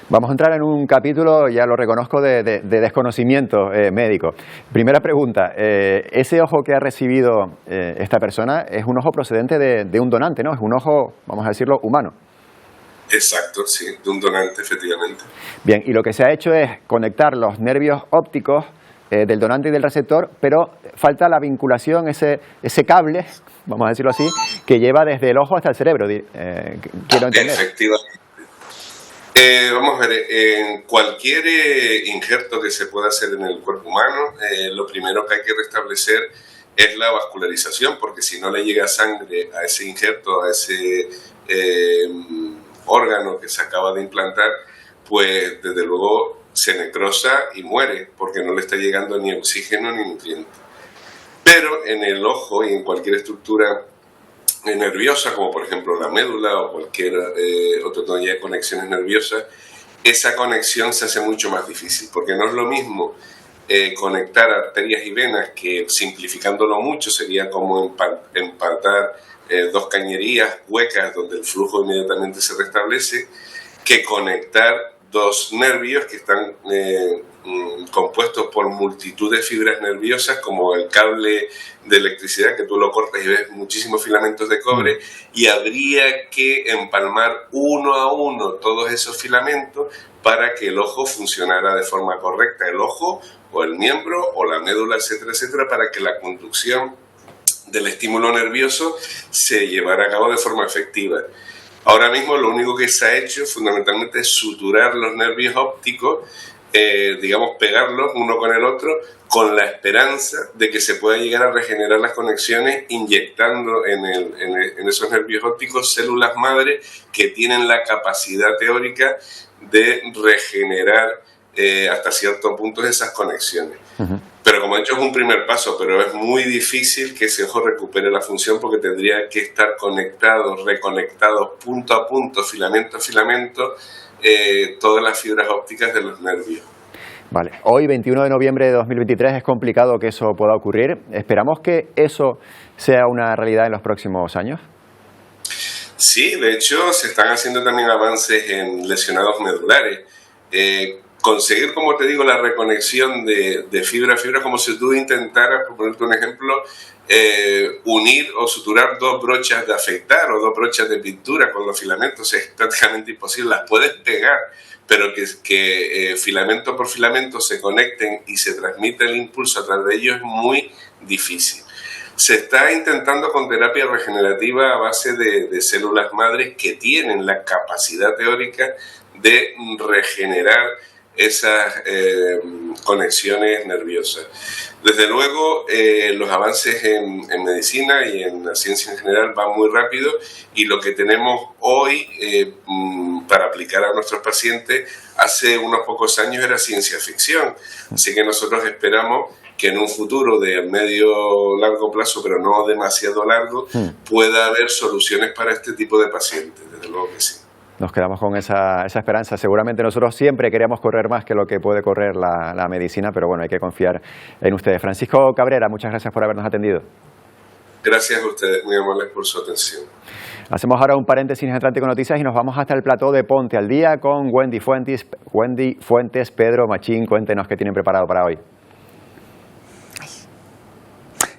Vamos a entrar en un capítulo, ya lo reconozco, de desconocimiento médico. Primera pregunta, ese ojo que ha recibido esta persona es un ojo procedente de un donante, ¿no? Es un ojo, vamos a decirlo, humano. Exacto, sí, de un donante, efectivamente. Bien, y lo que se ha hecho es conectar los nervios ópticos del donante y del receptor, pero falta la vinculación, ese cable, vamos a decirlo así, que lleva desde el ojo hasta el cerebro, quiero entender. Efectivamente. Vamos a ver, en cualquier injerto que se pueda hacer en el cuerpo humano, lo primero que hay que restablecer es la vascularización, porque si no le llega sangre a ese injerto, a ese órgano que se acaba de implantar, pues desde luego se necrosa y muere porque no le está llegando ni oxígeno ni nutrientes. Pero en el ojo y en cualquier estructura nerviosa, como por ejemplo la médula o cualquier otra tonalidad de conexiones nerviosas, esa conexión se hace mucho más difícil, porque no es lo mismo conectar arterias y venas, que simplificándolo mucho sería como empatar dos cañerías huecas donde el flujo inmediatamente se restablece, que conectar dos nervios que están compuestos por multitud de fibras nerviosas, como el cable de electricidad, que tú lo cortas y ves muchísimos filamentos de cobre, y habría que empalmar uno a uno todos esos filamentos para que el ojo funcionara de forma correcta, el ojo o el miembro o la médula, etcétera, etcétera, para que la conducción del estímulo nervioso se llevara a cabo de forma efectiva. Ahora mismo lo único que se ha hecho fundamentalmente es suturar los nervios ópticos, digamos pegarlos uno con el otro, con la esperanza de que se pueda llegar a regenerar las conexiones inyectando en esos nervios ópticos células madre que tienen la capacidad teórica de regenerar hasta cierto punto esas conexiones. Pero como he dicho, es un primer paso, pero es muy difícil que ese ojo recupere la función porque tendría que estar conectados, reconectados punto a punto, filamento a filamento, todas las fibras ópticas de los nervios. Vale, hoy 21 de noviembre de 2023 es complicado que eso pueda ocurrir. ¿Esperamos que eso sea una realidad en los próximos años? Sí, de hecho se están haciendo también avances en lesionados medulares. Conseguir, como te digo, la reconexión de fibra a fibra, como si tú intentaras, por ponerte un ejemplo, unir o suturar dos brochas de afeitar o dos brochas de pintura con los filamentos, es prácticamente imposible. Las puedes pegar, pero que filamento por filamento se conecten y se transmita el impulso a través de ellos es muy difícil. Se está intentando con terapia regenerativa a base de células madres que tienen la capacidad teórica de regenerar esas conexiones nerviosas. Desde luego, los avances en medicina y en la ciencia en general van muy rápido y lo que tenemos hoy para aplicar a nuestros pacientes hace unos pocos años era ciencia ficción. Así que nosotros esperamos que en un futuro de medio largo plazo, pero no demasiado largo, pueda haber soluciones para este tipo de pacientes. Desde luego que sí. Nos quedamos con esa esperanza. Seguramente nosotros siempre queremos correr más que lo que puede correr la medicina, pero bueno, hay que confiar en ustedes. Francisco Cabrera, muchas gracias por habernos atendido. Gracias a ustedes, muy amables por su atención. Hacemos ahora un paréntesis en Atlántico Noticias y nos vamos hasta el plató de Ponte al Día con Wendy Fuentes, Pedro Machín. Cuéntenos qué tienen preparado para hoy.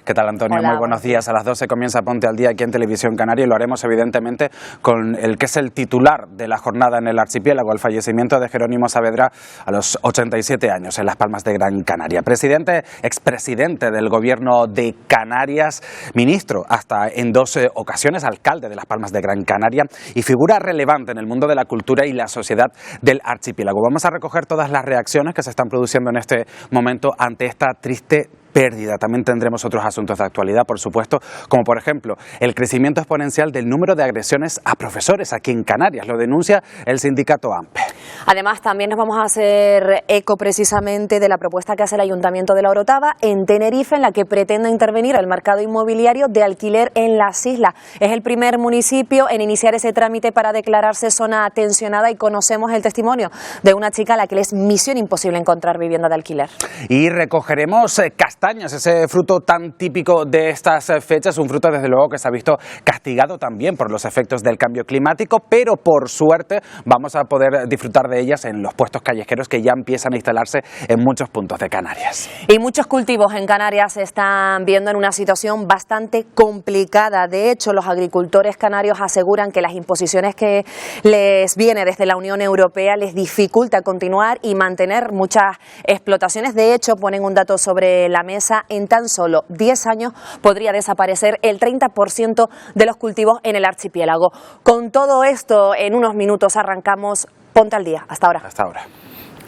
¿Qué tal, Antonio? Hola, muy buenos días. A las 12 comienza Ponte al Día aquí en Televisión Canaria y lo haremos evidentemente con el que es el titular de la jornada en el archipiélago, el fallecimiento de Jerónimo Saavedra a los 87 años en Las Palmas de Gran Canaria. Expresidente del Gobierno de Canarias, ministro hasta en 2 ocasiones, alcalde de Las Palmas de Gran Canaria y figura relevante en el mundo de la cultura y la sociedad del archipiélago. Vamos a recoger todas las reacciones que se están produciendo en este momento ante esta triste pérdida. También tendremos otros asuntos de actualidad, por supuesto, como por ejemplo el crecimiento exponencial del número de agresiones a profesores aquí en Canarias. Lo denuncia el sindicato AMPE. Además, también nos vamos a hacer eco precisamente de la propuesta que hace el Ayuntamiento de La Orotava en Tenerife, en la que pretende intervenir el mercado inmobiliario de alquiler en las islas. Es el primer municipio en iniciar ese trámite para declararse zona tensionada y conocemos el testimonio de una chica a la que le es misión imposible encontrar vivienda de alquiler. Y recogeremos castañas, ese fruto tan típico de estas fechas, un fruto desde luego que se ha visto castigado también por los efectos del cambio climático, pero por suerte vamos a poder disfrutar de ellas en los puestos callejeros que ya empiezan a instalarse en muchos puntos de Canarias. Y muchos cultivos en Canarias se están viendo en una situación bastante complicada. De hecho, los agricultores canarios aseguran que las imposiciones que les viene desde la Unión Europea les dificulta continuar y mantener muchas explotaciones. De hecho, ponen un dato sobre la mesa: en tan solo 10 años podría desaparecer el 30% de los cultivos en el archipiélago. Con todo esto, en unos minutos arrancamos Ponte al Día. Hasta ahora. Hasta ahora.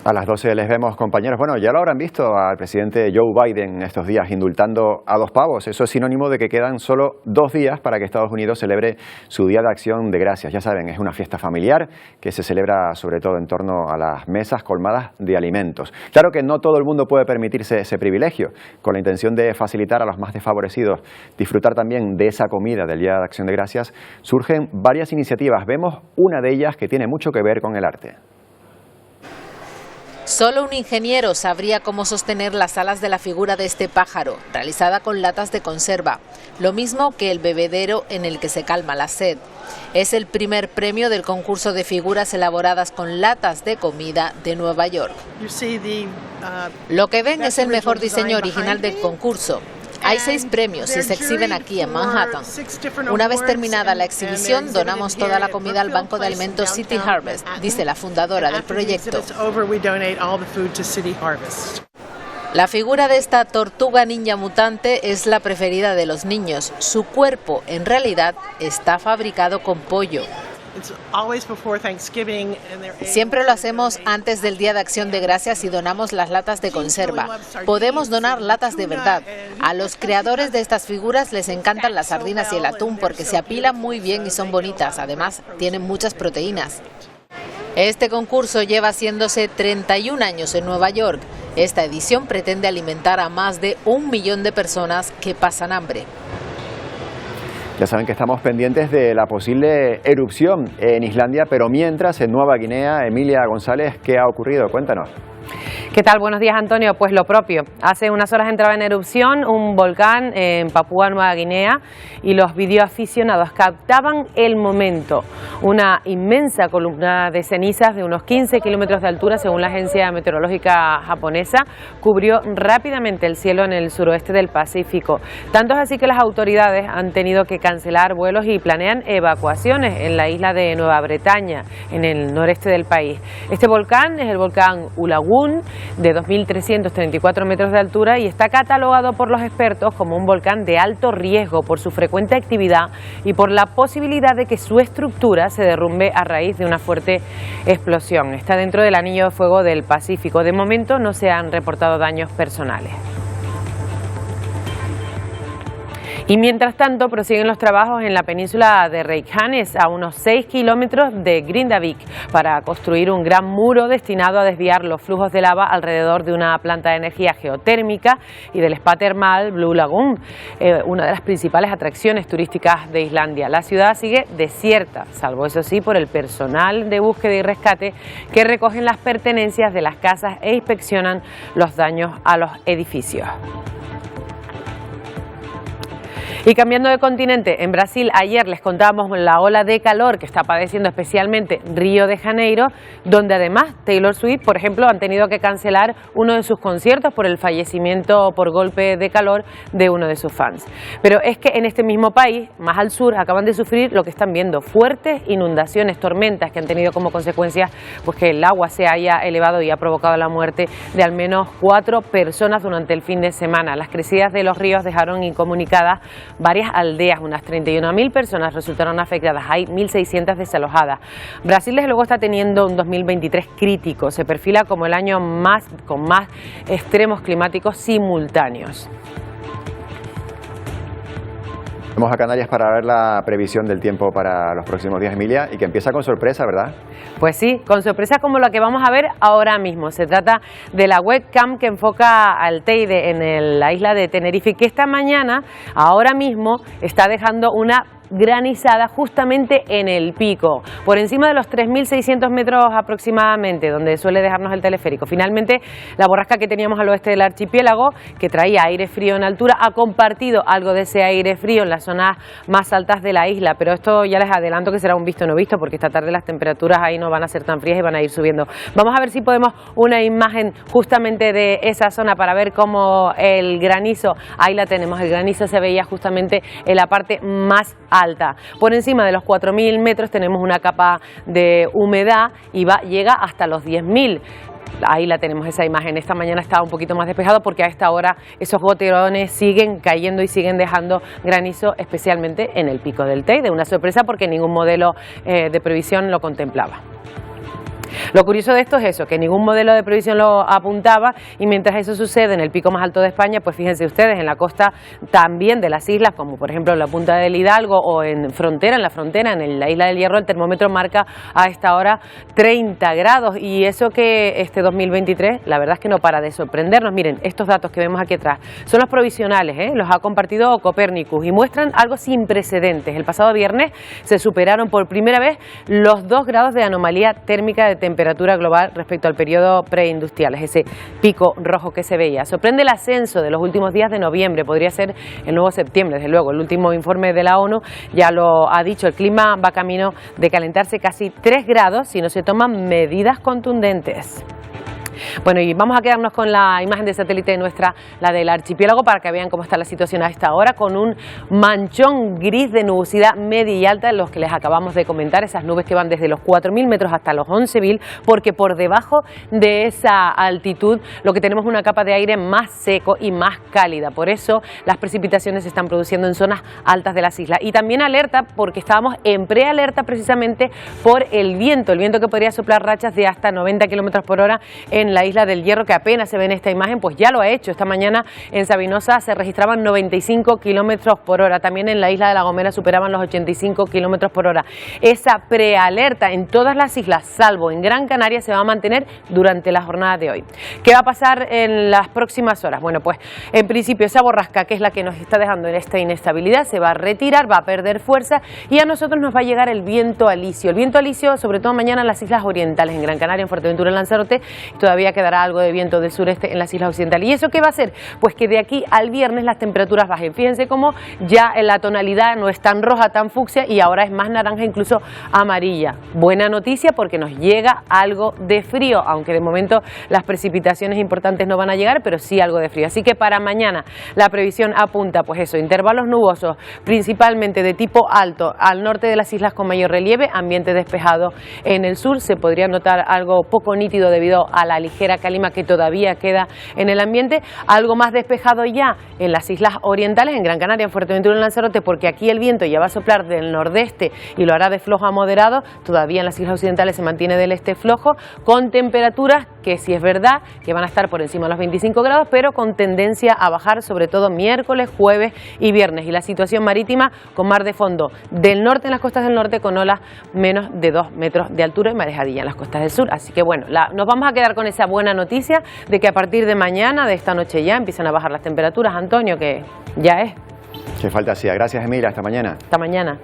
A las 12 les vemos, compañeros. Bueno, ya lo habrán visto al presidente Joe Biden estos días indultando a 2 pavos. Eso es sinónimo de que quedan solo 2 días para que Estados Unidos celebre su Día de Acción de Gracias. Ya saben, es una fiesta familiar que se celebra sobre todo en torno a las mesas colmadas de alimentos. Claro que no todo el mundo puede permitirse ese privilegio. Con la intención de facilitar a los más desfavorecidos disfrutar también de esa comida del Día de Acción de Gracias, surgen varias iniciativas. Vemos una de ellas que tiene mucho que ver con el arte. Solo un ingeniero sabría cómo sostener las alas de la figura de este pájaro, realizada con latas de conserva, lo mismo que el bebedero en el que se calma la sed. Es el primer premio del concurso de figuras elaboradas con latas de comida de Nueva York. Lo que ven es el mejor diseño original del concurso. Hay 6 premios y se exhiben aquí en Manhattan. Una vez terminada la exhibición, donamos toda la comida al Banco de Alimentos City Harvest, dice la fundadora del proyecto. La figura de esta tortuga ninja mutante es la preferida de los niños. Su cuerpo, en realidad, está fabricado con pollo. Siempre lo hacemos antes del Día de Acción de Gracias y donamos las latas de conserva. Podemos donar latas de verdad. A los creadores de estas figuras les encantan las sardinas y el atún porque se apilan muy bien y son bonitas. Además, tienen muchas proteínas. Este concurso lleva haciéndose 31 años en Nueva York. Esta edición pretende alimentar a más de 1 millón de personas que pasan hambre. Ya saben que estamos pendientes de la posible erupción en Islandia, pero mientras en Nueva Guinea, Emilia González, ¿qué ha ocurrido? Cuéntanos. ¿Qué tal? Buenos días, Antonio. Pues lo propio. Hace unas horas entraba en erupción un volcán en Papúa Nueva Guinea y los videoaficionados captaban el momento. Una inmensa columna de cenizas de unos 15 kilómetros de altura, según la agencia meteorológica japonesa, cubrió rápidamente el cielo en el suroeste del Pacífico. Tanto es así que las autoridades han tenido que cancelar vuelos y planean evacuaciones en la isla de Nueva Bretaña, en el noreste del país. Este volcán es el volcán Ulagun, de 2.334 metros de altura, y está catalogado por los expertos como un volcán de alto riesgo por su frecuente actividad y por la posibilidad de que su estructura se derrumbe a raíz de una fuerte explosión. Está dentro del anillo de fuego del Pacífico. De momento no se han reportado daños personales. Y mientras tanto prosiguen los trabajos en la península de Reykjanes, a unos 6 kilómetros de Grindavik, para construir un gran muro destinado a desviar los flujos de lava alrededor de una planta de energía geotérmica y del spa termal Blue Lagoon, una de las principales atracciones turísticas de Islandia. La ciudad sigue desierta, salvo eso sí por el personal de búsqueda y rescate que recogen las pertenencias de las casas e inspeccionan los daños a los edificios. Y cambiando de continente, en Brasil ayer les contábamos la ola de calor que está padeciendo especialmente Río de Janeiro, donde además Taylor Swift, por ejemplo, han tenido que cancelar uno de sus conciertos por el fallecimiento por golpe de calor de uno de sus fans. Pero es que en este mismo país, más al sur, acaban de sufrir lo que están viendo, fuertes inundaciones, tormentas que han tenido como consecuencia pues que el agua se haya elevado y ha provocado la muerte de al menos 4 personas durante el fin de semana. Las crecidas de los ríos dejaron incomunicadas varias aldeas, unas 31.000 personas resultaron afectadas, hay 1.600 desalojadas. Brasil desde luego está teniendo un 2023 crítico, se perfila como el año con más extremos climáticos simultáneos. Vamos a Canarias para ver la previsión del tiempo para los próximos días, Emilia, y que empieza con sorpresa, ¿verdad? Pues sí, con sorpresa como la que vamos a ver ahora mismo. Se trata de la webcam que enfoca al Teide en la isla de Tenerife, que esta mañana, ahora mismo, está dejando una granizada justamente en el pico, por encima de los 3.600 metros aproximadamente, donde suele dejarnos el teleférico. Finalmente, la borrasca que teníamos al oeste del archipiélago, que traía aire frío en altura, ha compartido algo de ese aire frío en las zonas más altas de la isla, pero esto ya les adelanto que será un visto no visto, porque esta tarde las temperaturas ahí no van a ser tan frías y van a ir subiendo. Vamos a ver si podemos una imagen justamente de esa zona para ver cómo el granizo, ahí la tenemos, el granizo se veía justamente en la parte más alta. Por encima de los 4.000 metros tenemos una capa de humedad y llega hasta los 10.000. Ahí la tenemos, esa imagen. Esta mañana estaba un poquito más despejado porque a esta hora esos goterones siguen cayendo y siguen dejando granizo, especialmente en el pico del Teide. Una sorpresa porque ningún modelo de previsión lo contemplaba. Lo curioso de esto es eso, que ningún modelo de previsión lo apuntaba, y mientras eso sucede en el pico más alto de España, pues fíjense ustedes, en la costa también de las islas, como por ejemplo en la punta del Hidalgo o en la frontera, en la isla del Hierro, el termómetro marca a esta hora 30 grados, y eso que este 2023 la verdad es que no para de sorprendernos. Miren, estos datos que vemos aquí atrás son los provisionales, los ha compartido Copernicus y muestran algo sin precedentes. El pasado viernes se superaron por primera vez los 2 grados de anomalía térmica de temperatura global respecto al periodo preindustrial, es ese pico rojo que se veía. Sorprende el ascenso de los últimos días de noviembre, podría ser el nuevo septiembre, desde luego. El último informe de la ONU ya lo ha dicho, el clima va camino de calentarse casi 3 grados si no se toman medidas contundentes. Bueno, y vamos a quedarnos con la imagen de satélite nuestra, la del archipiélago, para que vean cómo está la situación a esta hora, con un manchón gris de nubosidad media y alta, en los que les acabamos de comentar, esas nubes que van desde los 4.000 metros hasta los 11.000, porque por debajo de esa altitud lo que tenemos es una capa de aire más seco y más cálida. Por eso las precipitaciones se están produciendo en zonas altas de las islas. Y también alerta, porque estábamos en prealerta precisamente por el viento que podría soplar rachas de hasta 90 kilómetros por hora en la isla del Hierro, que apenas se ve en esta imagen, pues ya lo ha hecho. Esta mañana en Sabinosa se registraban 95 kilómetros por hora. También en la isla de La Gomera superaban los 85 kilómetros por hora. Esa prealerta en todas las islas, salvo en Gran Canaria, se va a mantener durante la jornada de hoy. ¿Qué va a pasar en las próximas horas? Bueno, pues en principio esa borrasca, que es la que nos está dejando en esta inestabilidad, se va a retirar, va a perder fuerza, y a nosotros nos va a llegar el viento alisio. El viento alisio, sobre todo mañana en las islas orientales, en Gran Canaria, en Fuerteventura, en Lanzarote. Todavía quedará algo de viento del sureste en las islas occidentales. ¿Y eso qué va a hacer? Pues que de aquí al viernes las temperaturas bajen. Fíjense cómo ya la tonalidad no es tan roja, tan fucsia, y ahora es más naranja, incluso amarilla. Buena noticia, porque nos llega algo de frío, aunque de momento las precipitaciones importantes no van a llegar, pero sí algo de frío. Así que para mañana la previsión apunta, pues eso, intervalos nubosos, principalmente de tipo alto, al norte de las islas con mayor relieve, ambiente despejado en el sur. Se podría notar algo poco nítido debido a la ligera calima que todavía queda en el ambiente, algo más despejado ya en las islas orientales, en Gran Canaria, en Fuerteventura, en Lanzarote, porque aquí el viento ya va a soplar del nordeste y lo hará de flojo a moderado. Todavía en las islas occidentales se mantiene del este flojo, con temperaturas que sí es verdad que van a estar por encima de los 25 grados, pero con tendencia a bajar, sobre todo miércoles, jueves y viernes. Y la situación marítima con mar de fondo del norte, en las costas del norte, con olas menos de 2 metros de altura y marejadilla en las costas del sur. Así que bueno, nos vamos a quedar con esa buena noticia de que a partir de mañana, de esta noche ya, empiezan a bajar las temperaturas, Antonio, que ya es. Que falta hacía. Gracias, Emilia. Hasta mañana. Hasta mañana.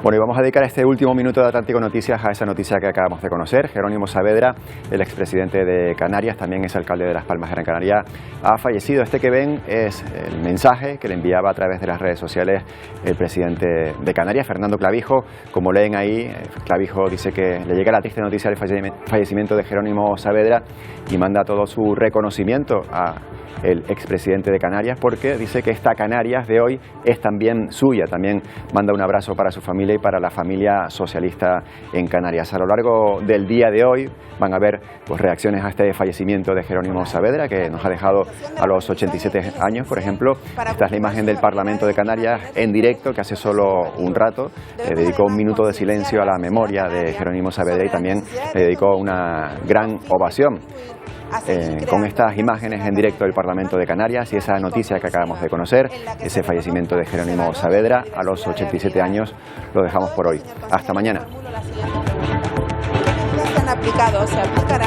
Bueno, y vamos a dedicar este último minuto de Atlántico Noticias a esa noticia que acabamos de conocer. Jerónimo Saavedra, el expresidente de Canarias, también es alcalde de Las Palmas de Gran Canaria, ha fallecido. Este que ven es el mensaje que le enviaba a través de las redes sociales el presidente de Canarias, Fernando Clavijo. Como leen ahí, Clavijo dice que le llega la triste noticia del fallecimiento de Jerónimo Saavedra y manda todo su reconocimiento a el expresidente de Canarias, porque dice que esta Canarias de hoy es también suya. También manda un abrazo para su familia y para la familia socialista en Canarias. A lo largo del día de hoy van a haber pues reacciones a este fallecimiento de Jerónimo Saavedra, que nos ha dejado a los 87 años, por ejemplo. Esta es la imagen del Parlamento de Canarias en directo, que hace solo un rato dedicó un minuto de silencio a la memoria de Jerónimo Saavedra y también le dedicó una gran ovación. Con estas imágenes en directo del Parlamento de Canarias y esa noticia que acabamos de conocer, ese fallecimiento de Jerónimo Saavedra a los 87 años, lo dejamos por hoy. Hasta mañana. Se han aplicado, se aplicará.